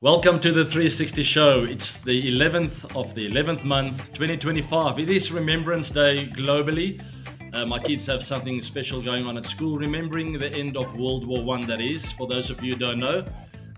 Welcome to the 360 show. It's the 11th of the 11th month, 2025. It is Remembrance Day globally. My kids have something special going on at school, remembering the end of World War One. That is, for those of you who don't know.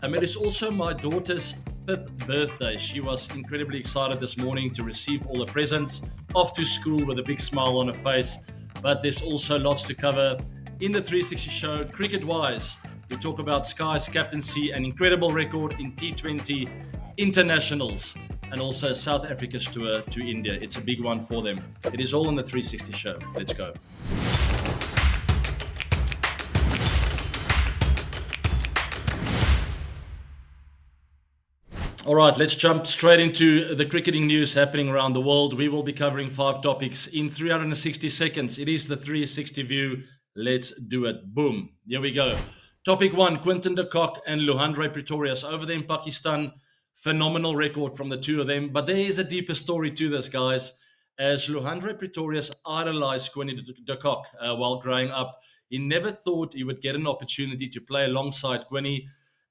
It is also my daughter's 5th birthday. She was incredibly excited this morning to receive all the presents, off to school with a big smile on her face. But there's also lots to cover in the 360 show, cricket-wise. We talk about Sky's captaincy, an incredible record in T20 internationals, and also South Africa's tour to India. It's a big one for them. It is all on the 360 show. Let's go. All right, let's jump straight into the cricketing news happening around the world. We will be covering 5 topics in 360 seconds. It is the 360 view. Let's do it. Boom. Here we go. Topic 1, Quinton de Kock and Luhandre Pretorius over there in Pakistan. Phenomenal record from the two of them. But there is a deeper story to this, guys. As Luhandre Pretorius idolized Quinton de Kock while growing up, he never thought he would get an opportunity to play alongside Quinny.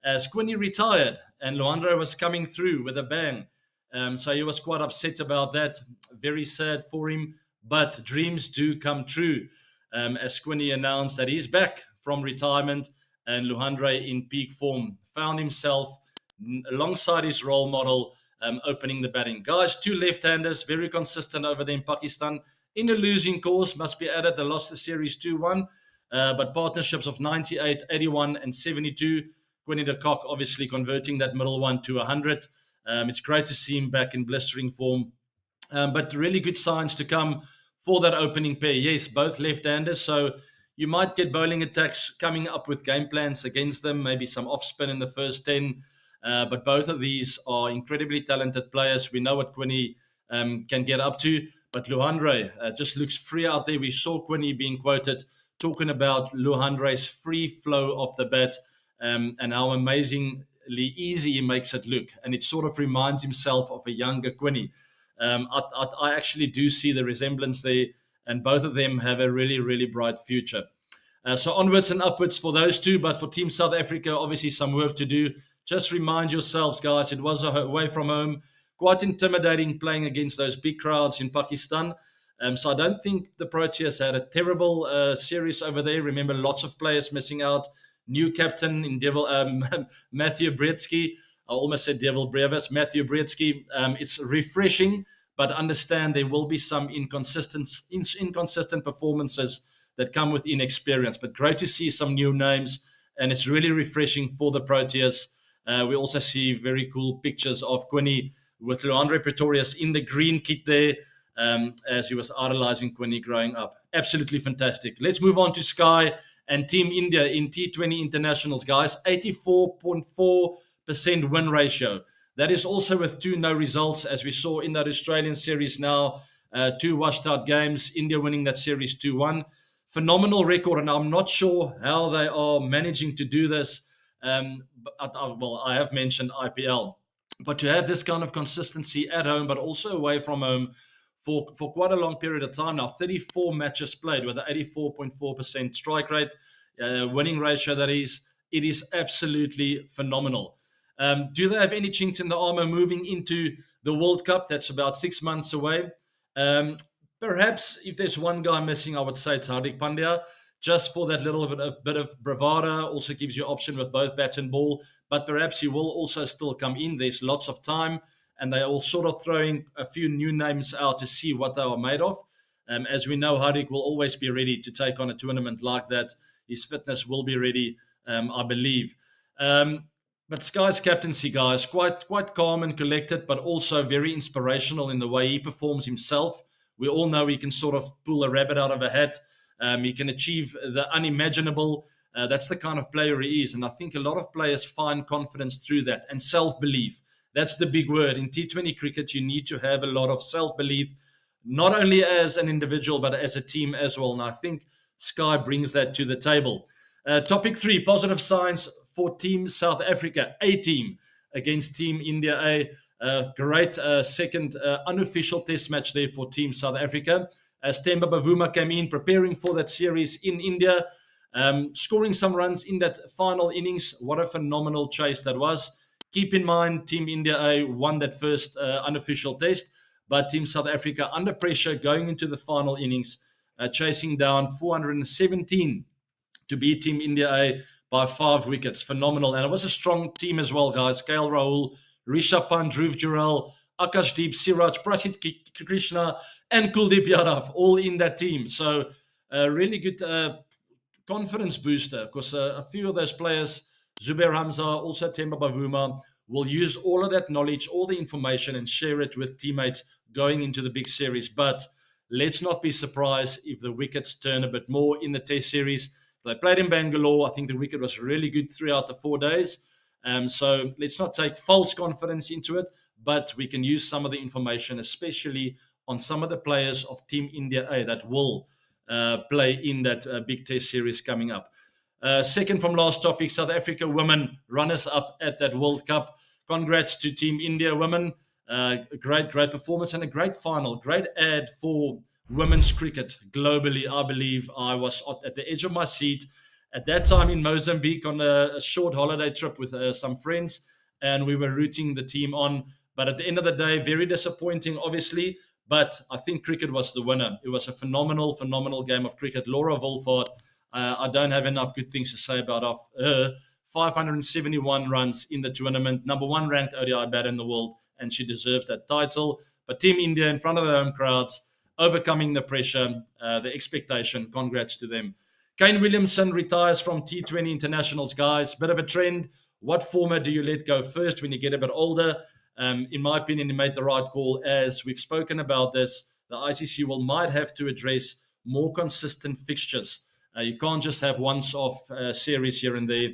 As Quinny retired and Luhandre was coming through with a bang. So he was quite upset about that. Very sad for him. But dreams do come true. As Quinny announced that he's back from retirement, and Luhandre in peak form found himself alongside his role model opening the batting. Guys, 2 left-handers, very consistent over there in Pakistan. In a losing cause, must be added, they lost the series 2-1, but partnerships of 98, 81 and 72. Quinton de Kock obviously converting that middle one to 100. It's great to see him back in blistering form, but really good signs to come for that opening pair. Yes, both left-handers, so you might get bowling attacks coming up with game plans against them, maybe some off-spin in the first 10. But both of these are incredibly talented players. We know what Quinny can get up to. But Luhandre just looks free out there. We saw Quinny being quoted talking about Luhandre's free flow off the bat and how amazingly easy he makes it look. And it sort of reminds himself of a younger Quinny. I actually do see the resemblance there. And both of them have a really, really bright future. So onwards and upwards for those two. But for Team South Africa, obviously some work to do. Just remind yourselves, guys, it was away from home. Quite intimidating playing against those big crowds in Pakistan. So I don't think the Proteas had a terrible series over there. Remember, lots of players missing out. New captain in Matthew Brzezinski. I almost said Devil Brevis. Matthew Brzezinski. It's refreshing. But understand there will be some inconsistent performances that come with inexperience. But great to see some new names, and it's really refreshing for the Proteas. We also see very cool pictures of Quinny with Luhandre Pretorius in the green kit there, as he was idolizing Quinny growing up. Absolutely fantastic. Let's move on to Sky and Team India in T20 internationals, guys. 84.4% win ratio. That is also with 2 no results, as we saw in that Australian series now. 2 washed out games, India winning that series 2-1. Phenomenal record, and I'm not sure how they are managing to do this. I have mentioned IPL, but to have this kind of consistency at home, but also away from home for quite a long period of time now, 34 matches played with an 84.4% strike rate, winning ratio, that is, it is absolutely phenomenal. Do they have any chinks in the armor moving into the World Cup? That's about 6 months away. Perhaps if there's one guy missing, I would say it's Hardik Pandya, just for that little bit of bravado. Also gives you option with both bat and ball, but perhaps he will also still come in. There's lots of time, and they are all sort of throwing a few new names out to see what they are made of. As we know, Hardik will always be ready to take on a tournament like that. His fitness will be ready, I believe. But Sky's captaincy, guys, quite calm and collected, but also very inspirational in the way he performs himself. We all know he can sort of pull a rabbit out of a hat. He can achieve the unimaginable. That's the kind of player he is. And I think a lot of players find confidence through that and self-belief. That's the big word. In T20 cricket, you need to have a lot of self-belief, not only as an individual, but as a team as well. And I think Sky brings that to the table. Topic 3, positive signs for Team South Africa, A team against Team India-A. Great second unofficial test match there for Team South Africa. As Themba Bavuma came in, preparing for that series in India, scoring some runs in that final innings. What a phenomenal chase that was. Keep in mind, Team India-A won that first unofficial test, but Team South Africa under pressure going into the final innings, chasing down 417 to beat Team India-A by 5 wickets. Phenomenal. And it was a strong team as well, guys. KL Rahul, Rishabh Pant, Dhruv Jurel, Akashdeep, Siraj, Prasidh Krishna, and Kuldeep Yadav, all in that team. So really good confidence booster, because a few of those players, Zubair Hamza, also Temba Bavuma, will use all of that knowledge, all the information, and share it with teammates going into the big series. But let's not be surprised if the wickets turn a bit more in the Test series. They played in Bangalore. I think the wicket was really good throughout the 4 days. So let's not take false confidence into it, but we can use some of the information, especially on some of the players of Team India-A that will play in that big Test series coming up. Second from last topic, South Africa women runners-up at that World Cup. Congrats to Team India women. Great performance and a great final. Great ad for women's cricket globally. I believe I was at the edge of my seat at that time in Mozambique on a short holiday trip with some friends, and we were rooting the team on. But at the end of the day, very disappointing, obviously. But I think cricket was the winner. It was a phenomenal game of cricket. Laura Wolford, I don't have enough good things to say about her. 571 runs in the tournament, number 1 ranked ODI batter in the world, and she deserves that title. But Team India, in front of their home crowds, overcoming the pressure, the expectation. Congrats to them. Kane Williamson retires from T20 internationals, guys. Bit of a trend. What format do you let go first when you get a bit older? In my opinion, he made the right call. As we've spoken about this, the ICC might have to address more consistent fixtures. You can't just have once-off series here and there.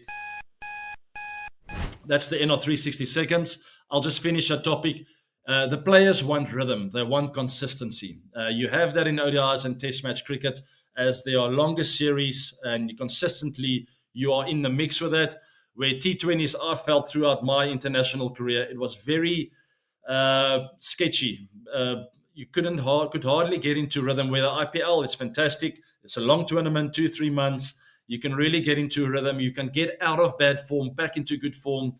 That's the end of 360 seconds. I'll just finish that topic. The players want rhythm. They want consistency. You have that in ODIs and Test match cricket, as they are longer series and you are in the mix with it. Where T20s, I felt throughout my international career, it was very sketchy. You could hardly get into rhythm. Where the IPL is fantastic. It's a long tournament, 2-3 months. You can really get into a rhythm. You can get out of bad form, back into good form.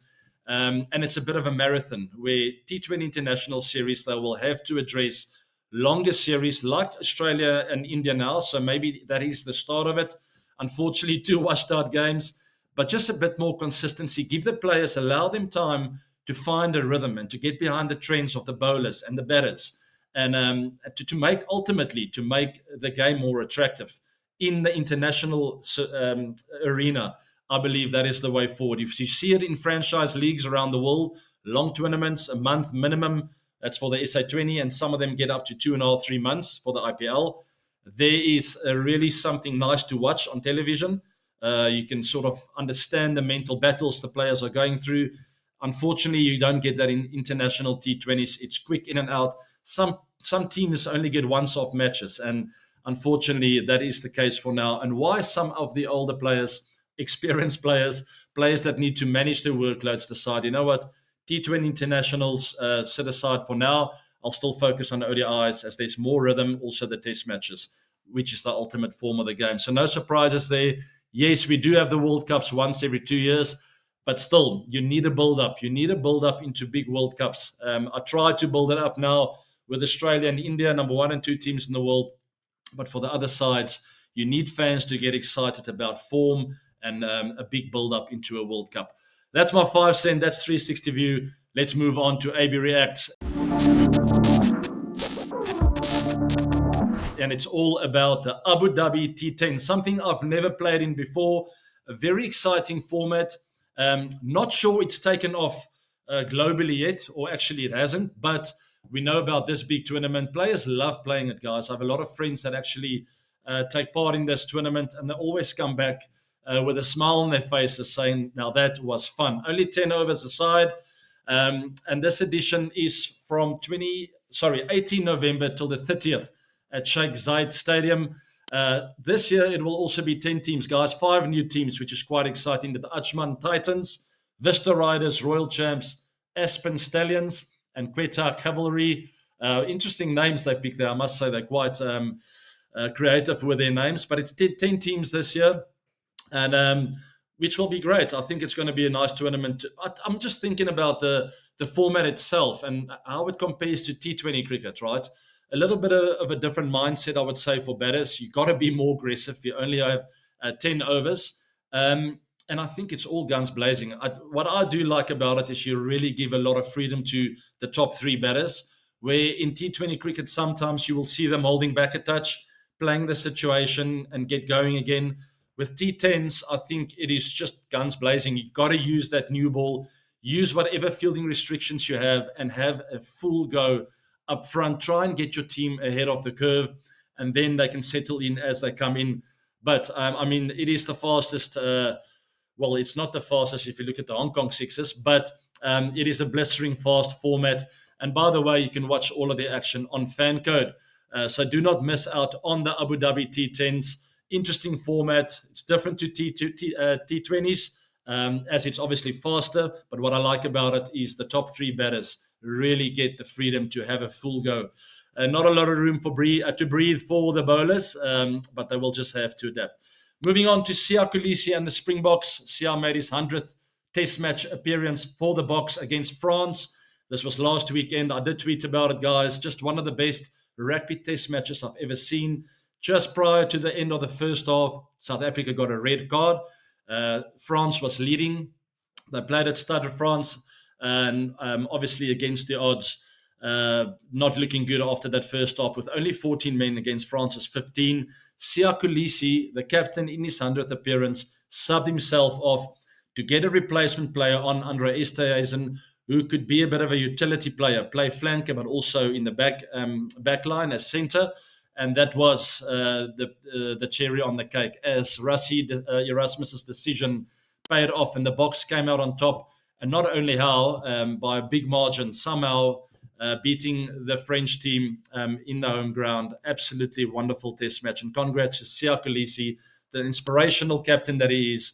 And it's a bit of a marathon, where T20 international series, they will have to address longer series like Australia and India now. So maybe that is the start of it. Unfortunately, 2 washed out games, but just a bit more consistency. Give the players, allow them time to find a rhythm and to get behind the trends of the bowlers and the batters, and to make the game more attractive in the international arena. I believe that is the way forward. If you see it in franchise leagues around the world, long tournaments, a month minimum, that's for the SA20, and some of them get up to 2.5, 3 months for the IPL. There is really something nice to watch on television. You can sort of understand the mental battles the players are going through. Unfortunately, you don't get that in international T20s. It's quick in and out. Some teams only get once-off matches, and unfortunately, that is the case for now. And why some of the older players, experienced players that need to manage their workloads, decide, you know what, T20 internationals set aside for now. I'll still focus on ODIs, as there's more rhythm, also the Test matches, which is the ultimate form of the game. So no surprises there. Yes, we do have the World Cups once every 2 years, but still, you need a build-up. You need a build-up into big World Cups. I try to build it up now with Australia and India, number 1 and 2 teams in the world. But for the other sides, you need fans to get excited about form and a big build-up into a World Cup. That's my 5 cents. That's 360 view. Let's move on to AB Reacts. And it's all about the Abu Dhabi T10, something I've never played in before. A very exciting format. Not sure it's taken off globally yet, or actually it hasn't, but we know about this big tournament. Players love playing it, guys. I have a lot of friends that actually take part in this tournament, and they always come back with a smile on their faces saying, now that was fun. Only 10 overs aside. And this edition is from 18 November till the 30th at Sheikh Zayed Stadium. This year, it will also be 10 teams, guys. 5 new teams, which is quite exciting. The Ajman Titans, Vista Riders, Royal Champs, Aspen Stallions, and Quetta Cavalry. Interesting names they picked there. I must say they're quite creative with their names. But it's 10 teams this year. And which will be great. I think it's going to be a nice tournament. I'm just thinking about the format itself and how it compares to T20 cricket, right? A little bit of a different mindset, I would say, for batters. You got to be more aggressive. You only have 10 overs. And I think it's all guns blazing. What I do like about it is you really give a lot of freedom to the top three batters, where in T20 cricket, sometimes you will see them holding back a touch, playing the situation and get going again. With T10s, I think it is just guns blazing. You've got to use that new ball, use whatever fielding restrictions you have, and have a full go up front. Try and get your team ahead of the curve, and then they can settle in as they come in. But I mean, it is the fastest. Well, it's not the fastest if you look at the Hong Kong Sixes, but it is a blistering fast format. And by the way, you can watch all of the action on FanCode. So do not miss out on the Abu Dhabi T10s. Interesting format. It's different to T20s, as it's obviously faster. But what I like about it is the top three batters really get the freedom to have a full go. Not a lot of room to breathe for the bowlers, but they will just have to adapt. Moving on to Kolisi and the Springboks. Sia made his 100th Test match appearance for the Boks against France. This was last weekend. I did tweet about it, guys. Just one of the best rugby Test matches I've ever seen. Just prior to the end of the first half, South Africa got a red card. France was leading. They played at Stade de France, and obviously against the odds. Not looking good after that first half, with only 14 men against France's 15. Kolisi, the captain, in his 100th appearance, subbed himself off to get a replacement player on Andre Esterhuizen, who could be a bit of a utility player, play flanker, but also in the back line as centre. And that was the cherry on the cake, as Erasmus's decision paid off, and the Boks came out on top. And not only how, by a big margin, somehow beating the French team in the home ground. Absolutely wonderful Test match. And congrats to Kolisi, the inspirational captain that he is.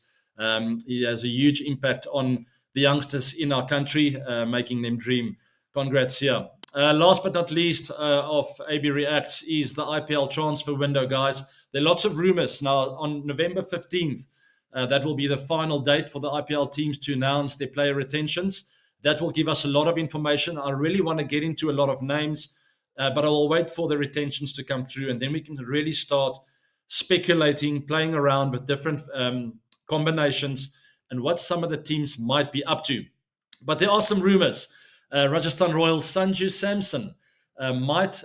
He has a huge impact on the youngsters in our country, making them dream. Congrats, Sia. Last but not least of AB Reacts is the IPL transfer window, guys. There are lots of rumors. Now, on November 15th, that will be the final date for the IPL teams to announce their player retentions. That will give us a lot of information. I really want to get into a lot of names, but I will wait for the retentions to come through, and then we can really start speculating, playing around with different combinations and what some of the teams might be up to. But there are some rumors. Rajasthan Royals' Sanju Samson might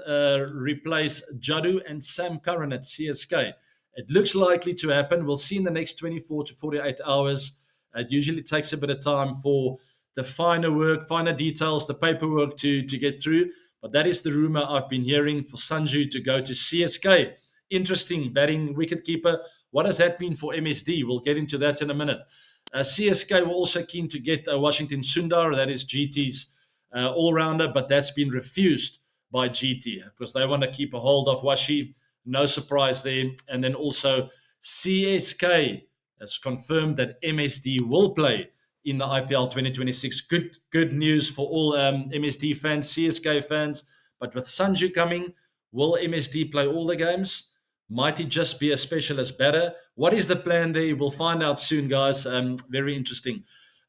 replace Jaddu and Sam Curran at CSK. It looks likely to happen. We'll see in the next 24 to 48 hours. It usually takes a bit of time for the finer work, finer details, the paperwork to get through. But that is the rumor I've been hearing for Sanju to go to CSK. Interesting, batting wicketkeeper. What does that mean for MSD? We'll get into that in a minute. CSK were also keen to get Washington Sundar, that is GT's all-rounder, but that's been refused by GT because they want to keep a hold of Washi. No surprise there. And then also CSK has confirmed that MSD will play in the IPL 2026. Good news for all MSD fans, CSK fans. But with Sanju coming, will MSD play all the games? Might he just be a specialist batter? What is the plan there? We'll find out soon, guys. Very interesting.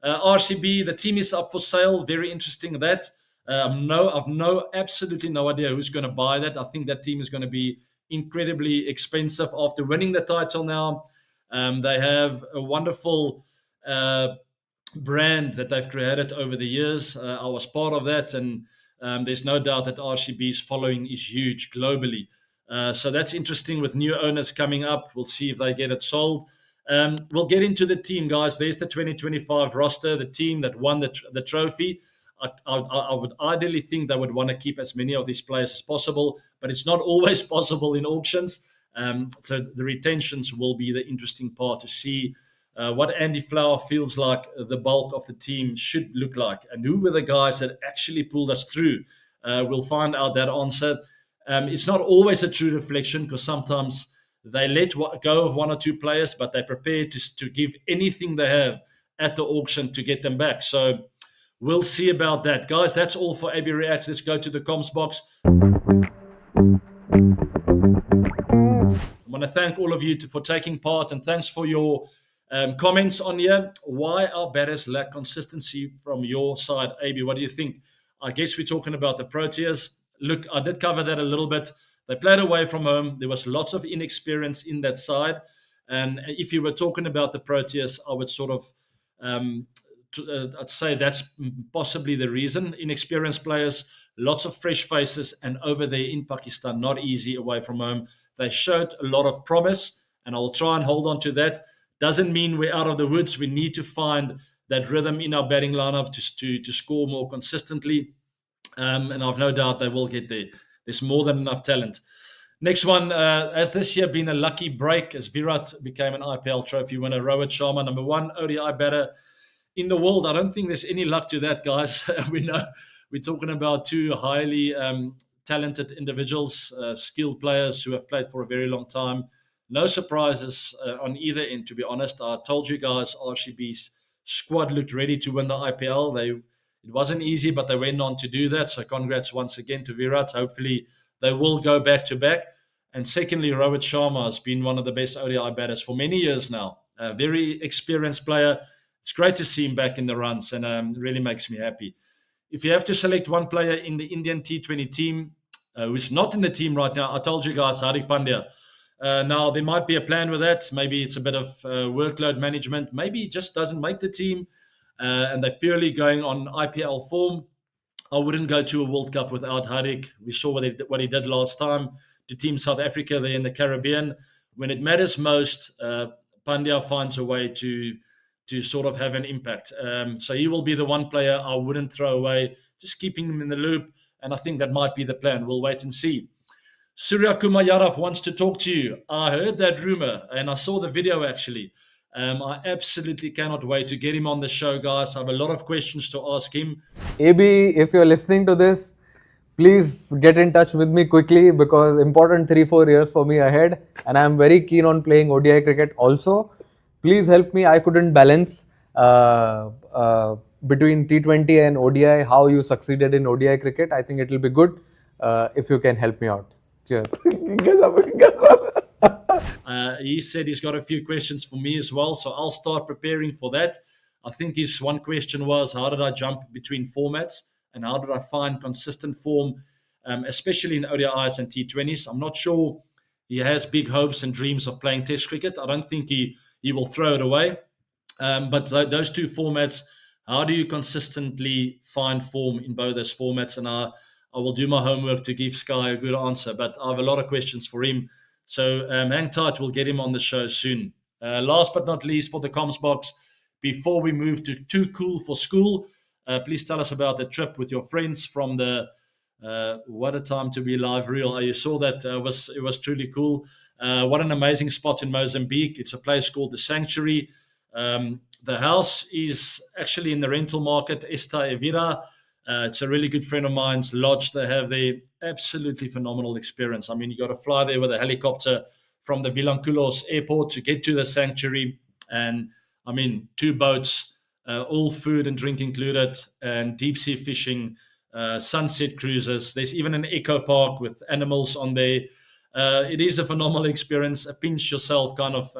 RCB, the team is up for sale. Very interesting that. I've absolutely no idea who's going to buy that. I think that team is going to be incredibly expensive after winning the title now. They have a wonderful brand that they've created over the years. I was part of that, and there's no doubt that RCB's following is huge globally. So that's interesting with new owners coming up. We'll see if they get it sold. We'll get into the team, guys. There's the 2025 roster, the team that won the trophy. I would ideally think they would want to keep as many of these players as possible, but it's not always possible in auctions. So the retentions will be the interesting part to see what Andy Flower feels like the bulk of the team should look like, and who were the guys that actually pulled us through. We'll find out that answer. It's not always a true reflection because sometimes they let go of one or two players, but they're prepared to give anything they have at the auction to get them back. So we'll see about that. Guys, that's all for AB Reacts. Let's go to the comms box. I want to thank all of you for taking part, and thanks for your Comments on here. Why our batters lack consistency from your side, AB? What do you think? I guess we're talking about the Proteas. Look, I did cover that a little bit. They played away from home. There was lots of inexperience in that side. And if you were talking about the Proteas, I would sort of I'd say that's possibly the reason. Inexperienced players, lots of fresh faces, and over there in Pakistan, not easy away from home. They showed a lot of promise, and I'll try and hold on to that. Doesn't mean we're out of the woods. We need to find that rhythm in our batting lineup to score more consistently. And I've no doubt they will get there. There's more than enough talent. Next one, has this year been a lucky break as Virat became an IPL trophy winner? Rohit Sharma, number one ODI batter in the world. I don't think there's any luck to that, guys. We know we're talking about two highly talented individuals, skilled players who have played for a very long time. No surprises on either end, to be honest. I told you guys RCB's squad looked ready to win the IPL. It wasn't easy, but they went on to do that. So congrats once again to Virat. Hopefully they will go back to back. And secondly, Rohit Sharma has been one of the best ODI batters for many years now. A very experienced player. It's great to see him back in the runs, and really makes me happy. If you have to select one player in the Indian T20 team who's not in the team right now, I told you guys, Hardik Pandya. Now, there might be a plan with that. Maybe it's a bit of workload management. Maybe he just doesn't make the team, and they're purely going on IPL form. I wouldn't go to a World Cup without Hardik. We saw what he did last time to Team South Africa there in the Caribbean. When it matters most, Pandya finds a way to sort of have an impact. So he will be the one player I wouldn't throw away, just keeping him in the loop. And I think that might be the plan. We'll wait and see. Surya Kumar Yadav wants to talk to you. I heard that rumor and I saw the video actually. I absolutely cannot wait to get him on the show, guys. I have a lot of questions to ask him. AB, if you're listening to this, please get in touch with me quickly because important 3-4 years for me ahead. And I'm very keen on playing ODI cricket also. Please help me. I couldn't balance between T20 and ODI, how you succeeded in ODI cricket. I think it will be good if you can help me out. Cheers. He said he's got a few questions for me as well, so I'll start preparing for that. I think his one question was, how did I jump between formats and how did I find consistent form, especially in ODIs and T20s? I'm not sure he has big hopes and dreams of playing Test cricket. I don't think he will throw it away. But those two formats, how do you consistently find form in both those formats? And I will do my homework to give Sky a good answer, but I have a lot of questions for him. So hang tight, we'll get him on the show soon. Last but not least, for the comms box, before we move to Too Cool for School, please tell us about the trip with your friends from the What a Time to Be Live reel. You saw that, it was truly cool. What an amazing spot in Mozambique. It's a place called The Sanctuary. The house is actually in the rental market, Esta Evira. It's a really good friend of mine's lodge they have there. Absolutely phenomenal experience. I mean, you got to fly there with a helicopter from the Vilanculos airport to get to the sanctuary. And I mean, 2 boats, all food and drink included, and deep sea fishing, sunset cruises. There's even an eco park with animals on there. It is a phenomenal experience, a pinch yourself kind of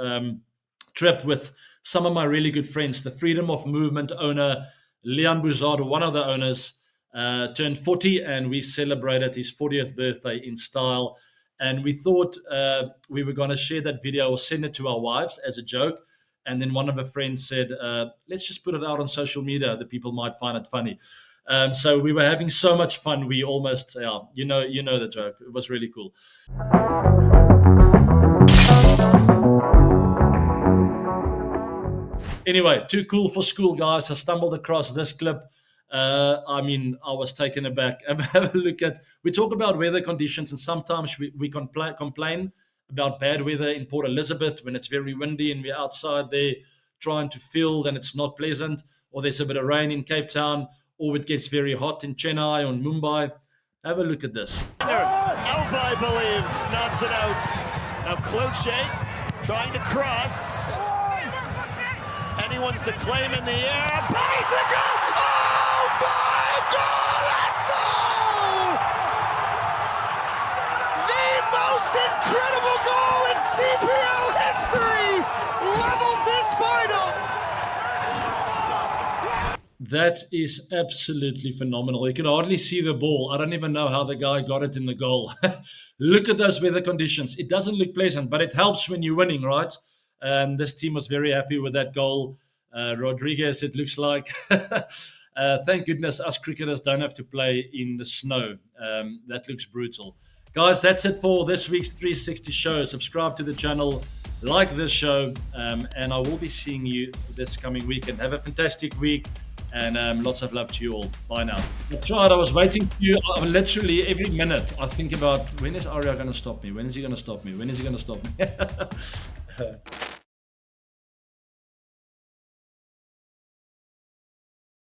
trip with some of my really good friends. The Freedom of Movement owner, Leon Buzard, one of the owners, turned 40 and we celebrated his 40th birthday in style. And we thought we were going to share that video or send it to our wives as a joke. And then one of her friends said, let's just put it out on social media. The people might find it funny. So we were having so much fun. We almost, you know the joke. It was really cool. Anyway, Too Cool for School, guys. I stumbled across this clip. I mean, I was taken aback. Have a look at, we talk about weather conditions and sometimes we complain about bad weather in Port Elizabeth when it's very windy and we're outside there trying to field and it's not pleasant, or there's a bit of rain in Cape Town, or it gets very hot in Chennai or in Mumbai. Have a look at this. Alpha, I believe, nods it out. Now Cloche trying to cross. Anyone's to claim in the air. Bicycle! Oh my golazo! The most incredible goal in CPL history levels this far That is absolutely phenomenal. You can hardly see the ball. I don't even know how the guy got it in the goal. Look at those weather conditions. It doesn't look pleasant, but it helps when you're winning, right? This team was very happy with that goal. Rodriguez, it looks like. Thank goodness us cricketers don't have to play in the snow. That looks brutal. Guys, that's it for this week's 360 show. Subscribe to the channel, like this show, and I will be seeing you this coming weekend. Have a fantastic week, and lots of love to you all. Bye now. I tried. I was waiting for you. Literally every minute, I think about, when is Arya going to stop me? When is he going to stop me? When is he going to stop me?